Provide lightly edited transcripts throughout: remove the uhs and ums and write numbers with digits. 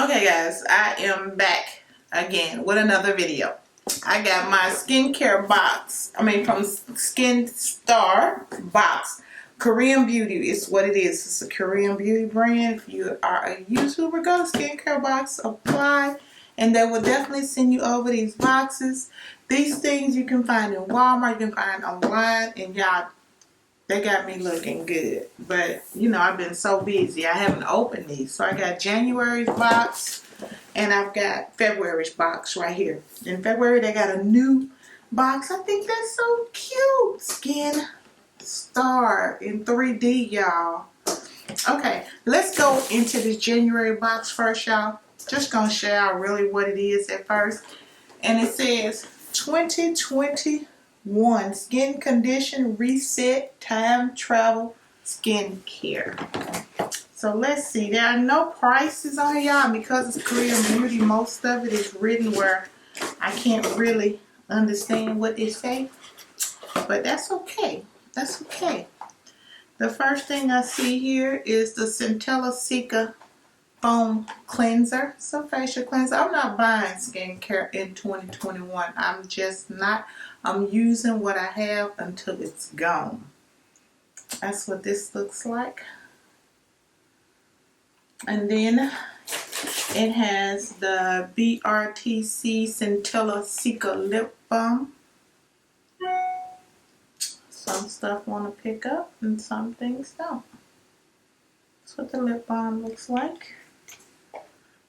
Okay guys, I am back again with another video. I got my skincare box, from Skin Star box. Korean Beauty is what it is. It's a Korean beauty brand. If you are a YouTuber, go to Skincare Box, apply, and they will definitely send you over these boxes. These things you can find in Walmart, you can find online, and y'all, they got me looking good. But, you know, I've been so busy. I haven't opened these. So I got January's box and I've got February's box right here. In February, they got a new box. I think that's so cute. Skin Star in 3D, y'all. Okay, let's go into this January box first, y'all. Just going to show y'all really what it is at first. And it says 2021 Skin Condition Reset Time Travel Skincare. So let's see. There are no prices on here, y'all, because it's Korean Beauty. Most of it is written where I can't really understand what they say. But that's okay. That's okay. The first thing I see here is the Centella Cica Foam Cleanser. It's a facial cleanser. I'm not buying skincare in 2021. I'm just not. I'm using what I have until it's gone. That's what this looks like. And then it has the BRTC Centella Cica Lip Balm. Some stuff want to pick up and some things don't. That's what the lip balm looks like.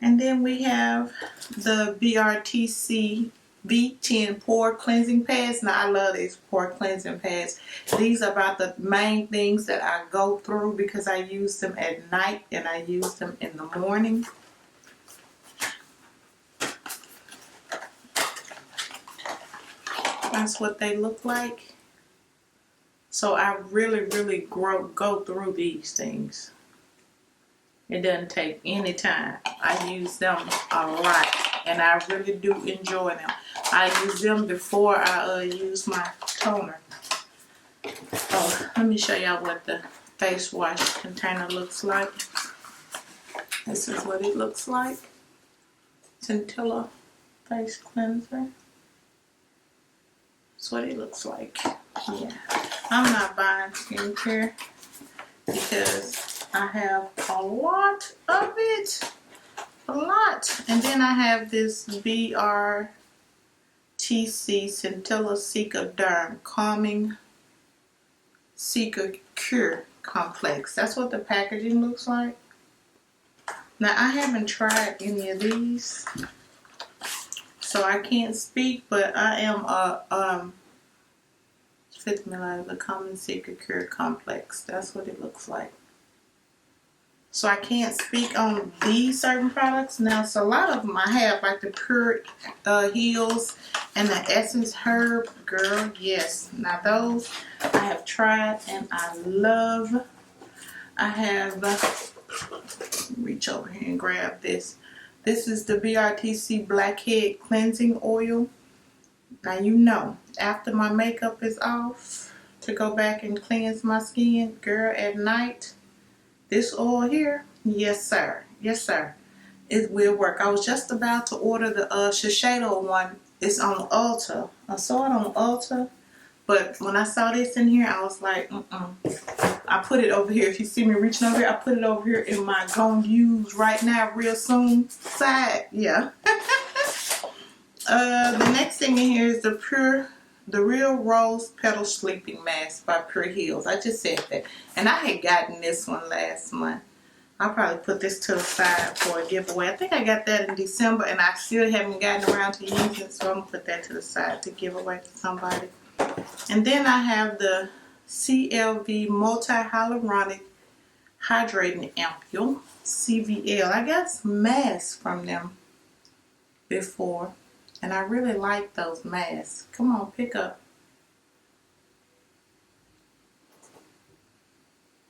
And then we have the BRTC V10 Pore Cleansing Pads. Now I love these pore cleansing pads. These are about the main things that I go through because I use them at night and I use them in the morning. That's what they look like. So I really go through these things. It doesn't take any time. I use them a lot and I really do enjoy them. I use them before I use my toner. Oh, let me show y'all what the face wash container looks like. This is what it looks like. Centella face cleanser. That's what it looks like. Yeah. I'm not buying skincare because I have a lot of it. A lot. And then I have this BRTC Centella Cica Derm Calming Cica Cure Complex. That's what the packaging looks like. Now I haven't tried any of these, so I can't speak, but I am a 50 ml the Calming Cica Cure Complex. That's what it looks like. So I can't speak on these certain products. Now, so a lot of them I have, like the Pure Heals and the Essence Herb. Girl, yes. Now those I have tried and I love. I have, reach over here and grab this. This is the BRTC Blackhead Cleansing Oil. Now you know, after my makeup is off, to go back and cleanse my skin, girl, at night. This oil here, yes sir, yes sir, it will work. I was just about to order the Shiseido one. It's on Ulta. I saw it on Ulta, but when I saw this in here, I was like, I put it over here. If you see me reaching over here, I put it over here in my gonna use right now, real soon side. Yeah. The next thing in here is the Real Rose Petal Sleeping Mask by Pure Heals. I just said that. And I had gotten this one last month. I'll probably put this to the side for a giveaway. I think I got that in December and I still haven't gotten around to using it. So I'm going to put that to the side to give away to somebody. And then I have the CLV Multi-Hyaluronic Hydrating Ampule. CVL. I got some masks from them before. And I really like those masks. Come on, pick up.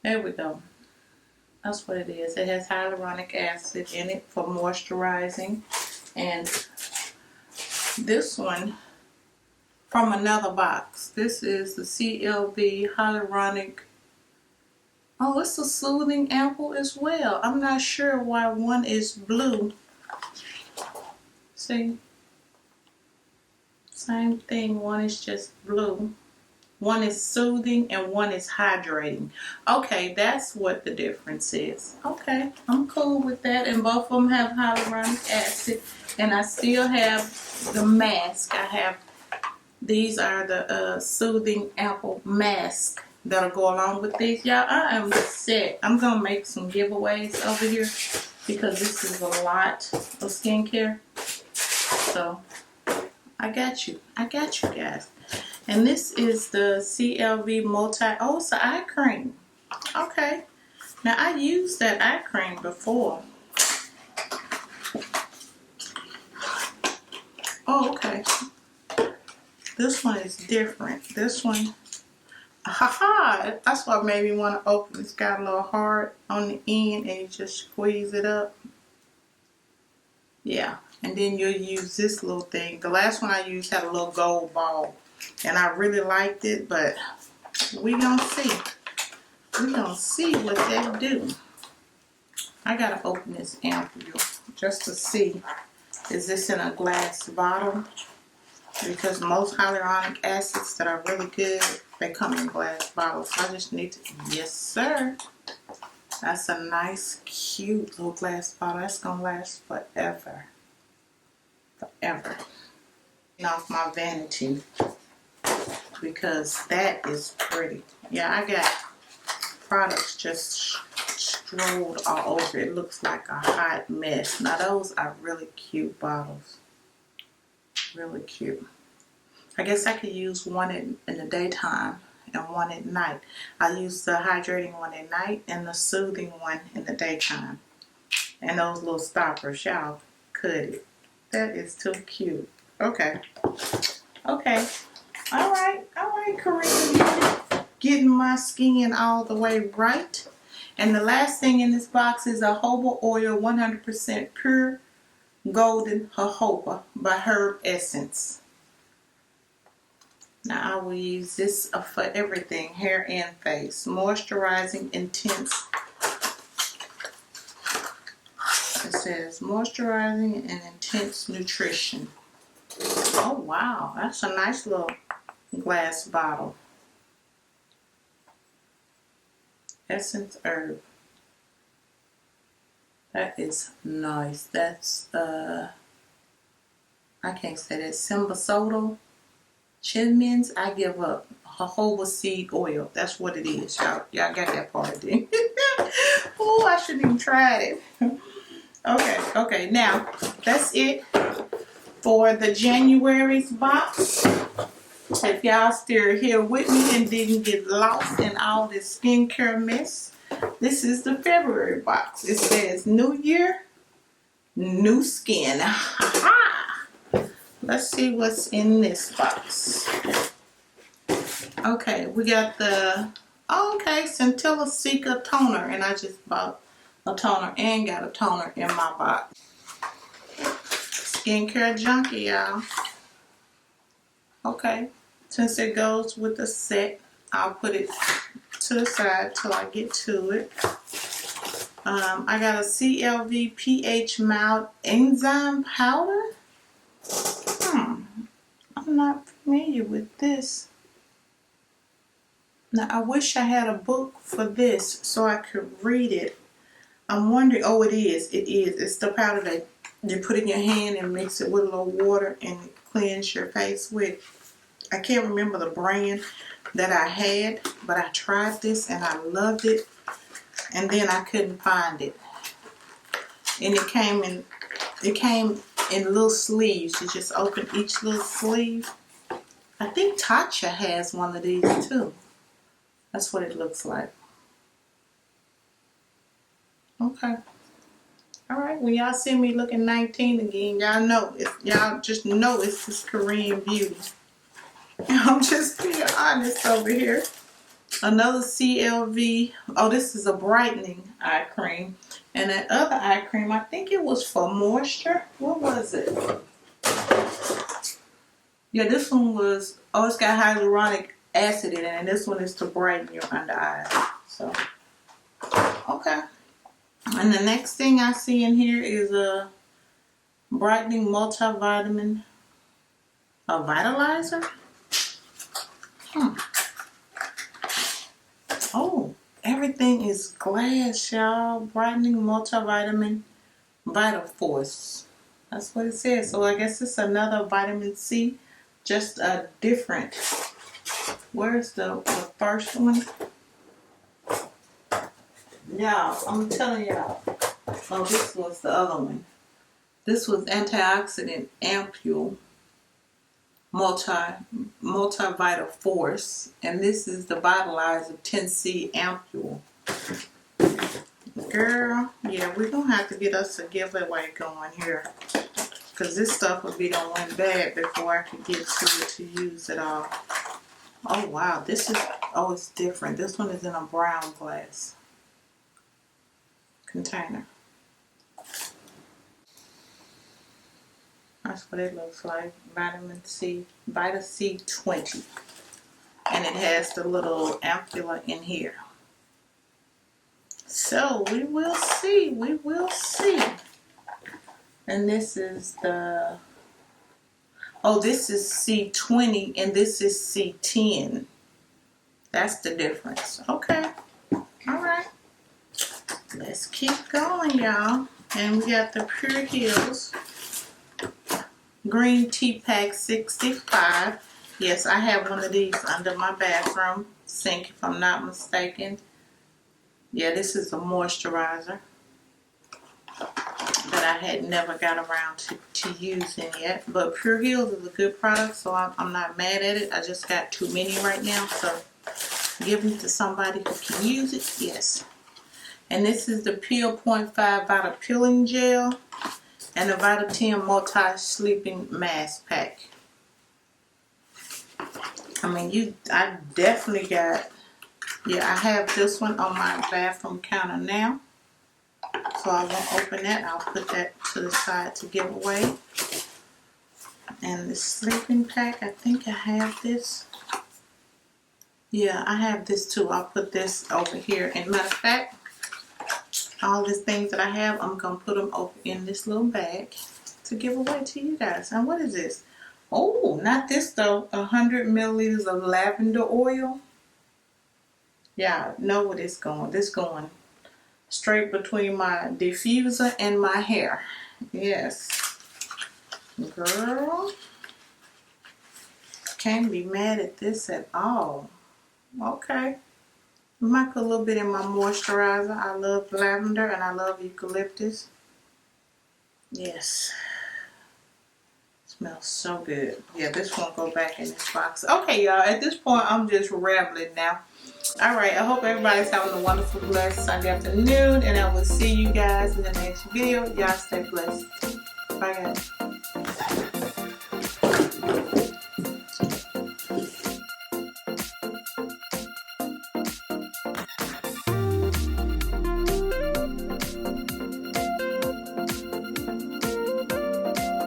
There we go. That's what it is. It has hyaluronic acid in it for moisturizing. And this one from another box. This is the CLV Hyaluronic. Oh, it's a soothing ampoule as well. I'm not sure why one is blue See? Same thing. One is just blue. One is soothing and one is hydrating. Okay, that's what the difference is. Okay, I'm cool with that. And both of them have hyaluronic acid. And I still have the mask. These are the soothing ample mask that'll go along with these. Y'all, I am set. I'm going to make some giveaways over here because this is a lot of skincare. So, I got you. I got you guys. And this is the CLV Multi. Oh, it's an eye cream. Okay. Now, I used that eye cream before. Oh, okay. This one is different. This one, haha, that's what made me want to open. It's got a little hard on the end and you just squeeze it up. Yeah. And then you'll use this little thing. The last one I used had a little gold ball. And I really liked it, but we gonna see. We gonna see what they do. I gotta open this ampoule just to see. Is this in a glass bottle? Because most hyaluronic acids that are really good, they come in glass bottles. So I just need to, yes sir. That's a nice, cute little glass bottle. That's gonna last forever. Forever. Off my vanity. Because that is pretty. Yeah, I got products just strolled all over. It looks like a hot mess. Now those are really cute bottles. Really cute. I guess I could use one in the daytime and one at night. I use the hydrating one at night and the soothing one in the daytime. And those little stoppers, y'all cut it. That is too cute. Okay. Okay. Alright, Korean beauty. Getting my skin all the way right. And the last thing in this box is a jojoba oil 100% pure golden jojoba by Herb Essence. Now I will use this for everything, hair and face. Moisturizing intense. It says moisturizing and intense nutrition. Oh wow, that's a nice little glass bottle. Essence Herb. That is nice. That's I can't say that. Simbasoto Chinmins. I give up. Jojoba seed oil. That's what it is. Y'all got that part then. Oh, I shouldn't even tried it. Okay. Now that's it for the January's box. If y'all still here with me and didn't get lost in all this skincare mess, this is the February box. It says New Year, New Skin. Let's see what's in this box. Okay, we got the, Scintilla Seeker toner. And I just bought a toner and got a toner in my box. Skincare junkie, y'all. Okay. Since it goes with the set, I'll put it to the side till I get to it. I got a CLV pH mild enzyme powder. I'm not familiar with this. Now I wish I had a book for this so I could read it. I'm wondering, oh it is. It's the powder that you put in your hand and mix it with a little water and cleanse your face with. I can't remember the brand that I had, but I tried this and I loved it. And then I couldn't find it. And it came in little sleeves. You just open each little sleeve. I think Tatcha has one of these too. That's what it looks like. Okay. Alright, when y'all see me looking 19 again, y'all just know it's this Korean beauty. I'm just being honest over here. Another CLV. Oh, this is a brightening eye cream. And that other eye cream, I think it was for moisture. What was it? Yeah, this one was, it's got hyaluronic acid in it. And this one is to brighten your under eyes. So, okay. And the next thing I see in here is a Brightening multivitamin. A vitalizer? Oh, everything is glass, y'all. Brightening multivitamin Vital Force. That's what it says. So I guess it's another vitamin C, just a different. Where's the first one? Y'all, I'm telling y'all. Oh, this was the other one. This was antioxidant ampule multi-vital force, and this is the vitalizer 10C ampule. Girl, yeah, we're gonna have to get us a giveaway going here, because this stuff will be done one bad before I can get to it to use it all. Oh wow, this is, oh, it's different. This one is in a brown glass container. That's what it looks like. Vitamin C, Vita C 20. And it has the little ampulla in here. So we will see. We will see. And this is the, oh, this is C20 and this is C10. That's the difference. Okay. All right. Let's keep going, y'all. And we got the Pure Heals Green Tea Pack 65. Yes, I have one of these under my bathroom sink, if I'm not mistaken. Yeah, this is a moisturizer that I had never got around to using yet. But Pure Heals is a good product, so I'm not mad at it. I just got too many right now, so give them to somebody who can use it. Yes. And this is the Peel 0.5 Vita Peeling Gel and the Vita 10 Multi-Sleeping Mask Pack. I mean, I definitely got, yeah, I have this one on my bathroom counter now. So I won't open that. I'll put that to the side to give away. And the sleeping pack, I think I have this. Yeah, I have this too. I'll put this over here. And matter of fact, all these things that I have, I'm going to put them over in this little bag to give away to you guys. And what is this? Oh, not this though. 100 milliliters of lavender oil. Yeah, I know where it's going. This going straight between my diffuser and my hair. Yes. Girl. Can't be mad at this at all. Okay. I might put a little bit in my moisturizer. I love lavender and I love eucalyptus. Yes. Smells so good. Yeah, this won't go back in this box. Okay, y'all. At this point, I'm just rambling now. Alright, I hope everybody's having a wonderful, blessed Sunday afternoon. And I will see you guys in the next video. Y'all stay blessed. Bye, guys.